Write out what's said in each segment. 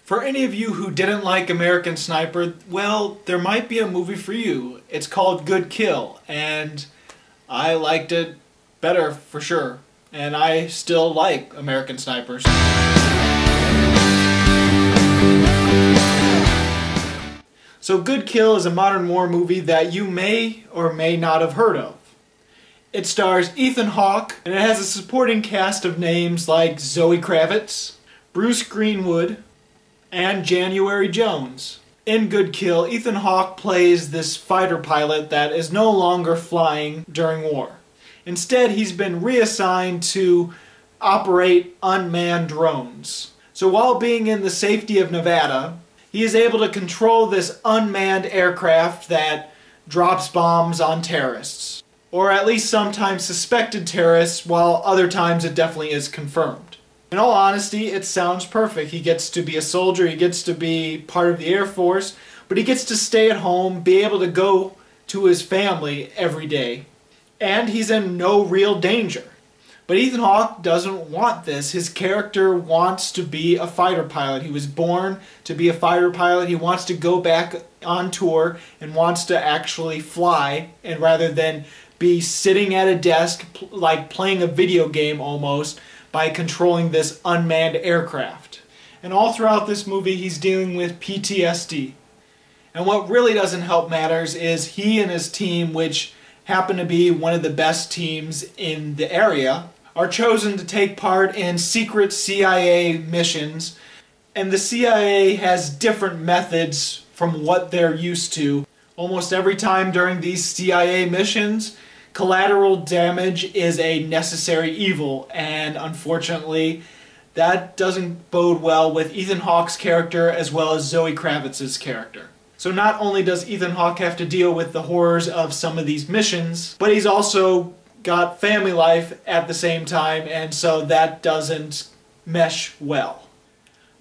For any of you who didn't like American Sniper, well, there might be a movie for you. It's called Good Kill, and I liked it better for sure. And I still like American Snipers. So Good Kill is a modern war movie that you may or may not have heard of. It stars Ethan Hawke, and it has a supporting cast of names like Zoe Kravitz, Bruce Greenwood, and January Jones. In Good Kill, Ethan Hawke plays this fighter pilot that is no longer flying during war. Instead, he's been reassigned to operate unmanned drones. So while being in the safety of Nevada, he is able to control this unmanned aircraft that drops bombs on terrorists. Or at least sometimes suspected terrorists, while other times it definitely is confirmed. In all honesty, it sounds perfect. He gets to be a soldier, he gets to be part of the Air Force, but he gets to stay at home, be able to go to his family every day. And he's in no real danger. But Ethan Hawke doesn't want this. His character wants to be a fighter pilot. He was born to be a fighter pilot. He wants to go back on tour and wants to actually fly, and rather than be sitting at a desk like playing a video game almost by controlling this unmanned aircraft. And all throughout this movie he's dealing with PTSD. And what really doesn't help matters is he and his team, which happen to be one of the best teams in the area, are chosen to take part in secret CIA missions. And the CIA has different methods from what they're used to. Almost every time during these CIA missions, collateral damage is a necessary evil, and unfortunately that doesn't bode well with Ethan Hawke's character as well as Zoe Kravitz's character. So not only does Ethan Hawke have to deal with the horrors of some of these missions, but he's also got family life at the same time, and so that doesn't mesh well.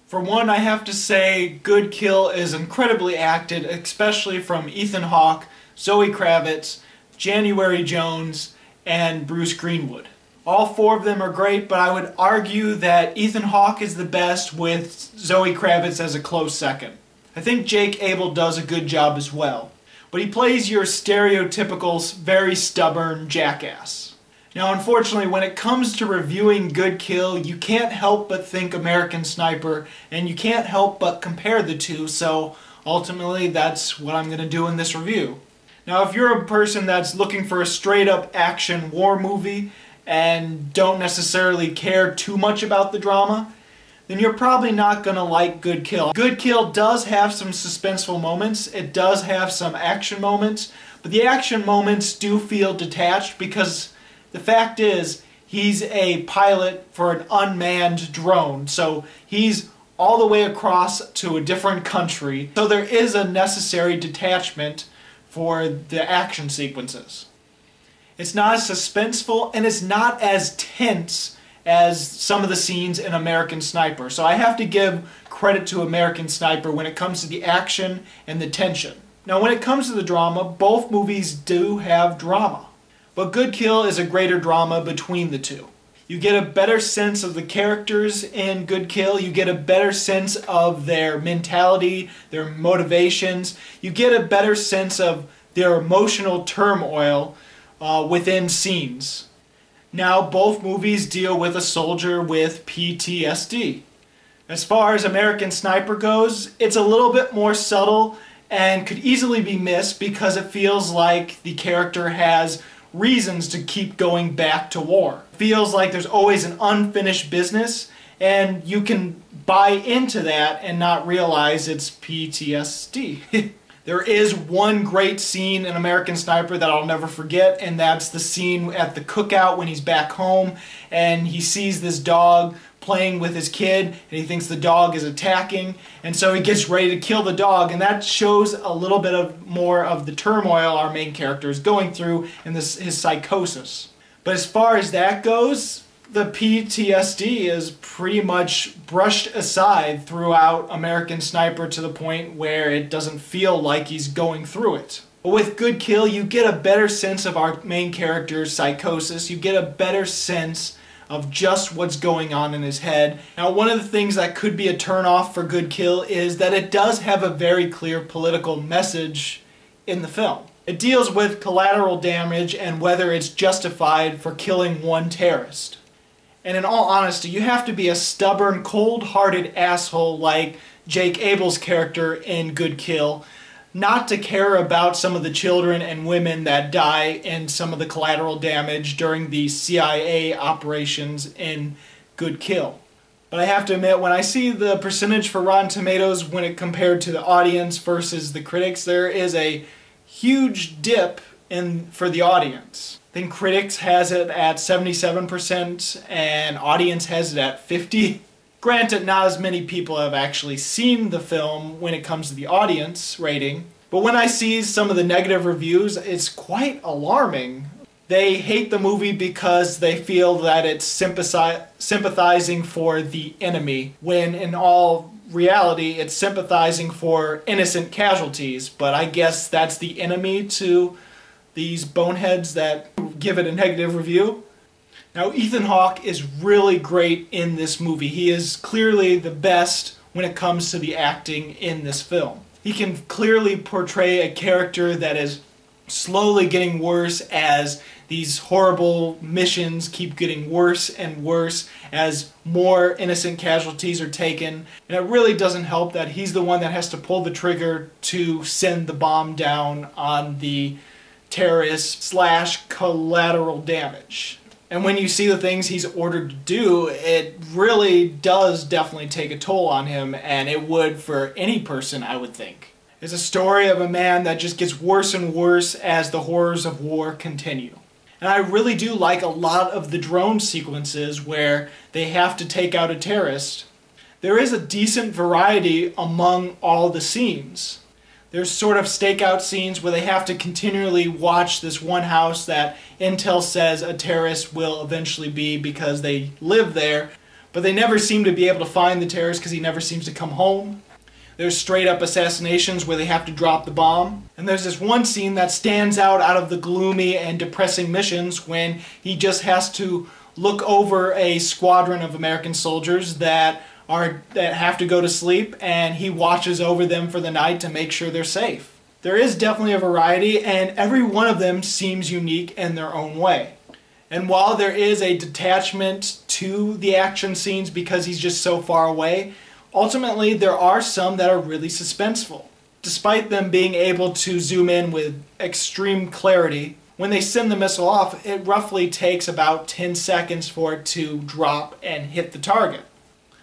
For one, I have to say Good Kill is incredibly acted, especially from Ethan Hawke, Zoe Kravitz, January Jones, and Bruce Greenwood. All four of them are great, but I would argue that Ethan Hawke is the best with Zoe Kravitz as a close second. I think Jake Abel does a good job as well, but he plays your stereotypical, very stubborn jackass. Now unfortunately, when it comes to reviewing Good Kill, you can't help but think American Sniper, and you can't help but compare the two, so ultimately that's what I'm going to do in this review. Now if you're a person that's looking for a straight up action war movie and don't necessarily care too much about the drama, then you're probably not going to like Good Kill. Good Kill does have some suspenseful moments, it does have some action moments, but the action moments do feel detached because the fact is he's a pilot for an unmanned drone, so he's all the way across to a different country, so there is a necessary detachment for the action sequences. It's not as suspenseful and it's not as tense as some of the scenes in American Sniper. So I have to give credit to American Sniper when it comes to the action and the tension. Now when it comes to the drama, both movies do have drama. But Good Kill is a greater drama between the two. You get a better sense of the characters in Good Kill, you get a better sense of their mentality, their motivations, you get a better sense of their emotional turmoil within scenes. Now both movies deal with a soldier with PTSD. As far as American Sniper goes, it's a little bit more subtle and could easily be missed because it feels like the character has reasons to keep going back to war. It feels like there's always an unfinished business, and you can buy into that and not realize it's PTSD. There is one great scene in American Sniper that I'll never forget, and that's the scene at the cookout when he's back home and he sees this dog playing with his kid and he thinks the dog is attacking, and so he gets ready to kill the dog, and that shows a little bit of more of the turmoil our main character is going through and his psychosis. But as far as that goes, the PTSD is pretty much brushed aside throughout American Sniper to the point where it doesn't feel like he's going through it. But with Good Kill, you get a better sense of our main character's psychosis, you get a better sense of just what's going on in his head. Now, one of the things that could be a turnoff for Good Kill is that it does have a very clear political message in the film. It deals with collateral damage and whether it's justified for killing one terrorist. And in all honesty, you have to be a stubborn, cold-hearted asshole like Jake Abel's character in Good Kill not to care about some of the children and women that die in some of the collateral damage during the CIA operations in Good Kill. But I have to admit, when I see the percentage for Rotten Tomatoes when it compared to the audience versus the critics, there is a huge dip for the audience. I think critics has it at 77% and audience has it at 50%. Granted, not as many people have actually seen the film when it comes to the audience rating, but when I see some of the negative reviews, it's quite alarming. They hate the movie because they feel that it's sympathizing for the enemy, when in all reality it's sympathizing for innocent casualties. But I guess that's the enemy to these boneheads that give it a negative review. Now, Ethan Hawke is really great in this movie. He is clearly the best when it comes to the acting in this film. He can clearly portray a character that is slowly getting worse as these horrible missions keep getting worse and worse as more innocent casualties are taken. And it really doesn't help that he's the one that has to pull the trigger to send the bomb down on the terrorist / collateral damage. And when you see the things he's ordered to do, it really does definitely take a toll on him, and it would for any person, I would think. It's a story of a man that just gets worse and worse as the horrors of war continue. And I really do like a lot of the drone sequences where they have to take out a terrorist. There is a decent variety among all the scenes. There's sort of stakeout scenes where they have to continually watch this one house that intel says a terrorist will eventually be because they live there, but they never seem to be able to find the terrorist because he never seems to come home. There's straight up assassinations where they have to drop the bomb. And there's this one scene that stands out of the gloomy and depressing missions when he just has to look over a squadron of American soldiers that have to go to sleep, and he watches over them for the night to make sure they're safe. There is definitely a variety, and every one of them seems unique in their own way. And while there is a detachment to the action scenes because he's just so far away, ultimately there are some that are really suspenseful. Despite them being able to zoom in with extreme clarity, when they send the missile off, it roughly takes about 10 seconds for it to drop and hit the target.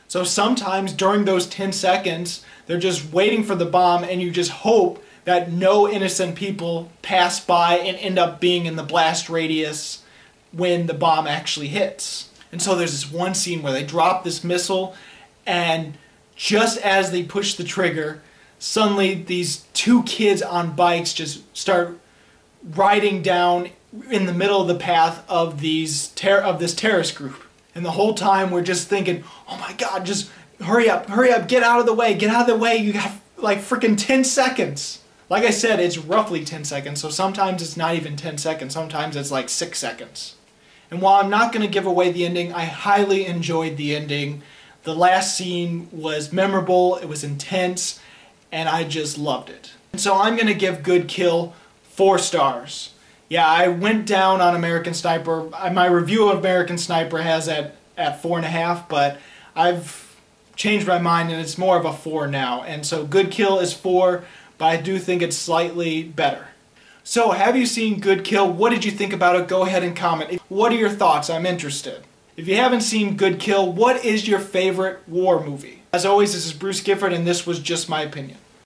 So sometimes during those 10 seconds, they're just waiting for the bomb, and you just hope that no innocent people pass by and end up being in the blast radius when the bomb actually hits. And so there's this one scene where they drop this missile, and just as they push the trigger, suddenly these two kids on bikes just start riding down in the middle of the path of this terrorist group. And the whole time we're just thinking, oh my god, just hurry up, get out of the way, you got like freaking 10 seconds. Like I said, it's roughly 10 seconds, so sometimes it's not even 10 seconds, sometimes it's like 6 seconds. And while I'm not going to give away the ending, I highly enjoyed the ending. The last scene was memorable, it was intense, and I just loved it. And so I'm going to give Good Kill 4 stars. Yeah, I went down on American Sniper. My review of American Sniper has at 4.5, but I've changed my mind and it's more of a 4 now. And so Good Kill is 4, but I do think it's slightly better. So have you seen Good Kill? What did you think about it? Go ahead and comment. What are your thoughts? I'm interested. If you haven't seen Good Kill, what is your favorite war movie? As always, this is Bruce Gifford, and this was Just My Opinion.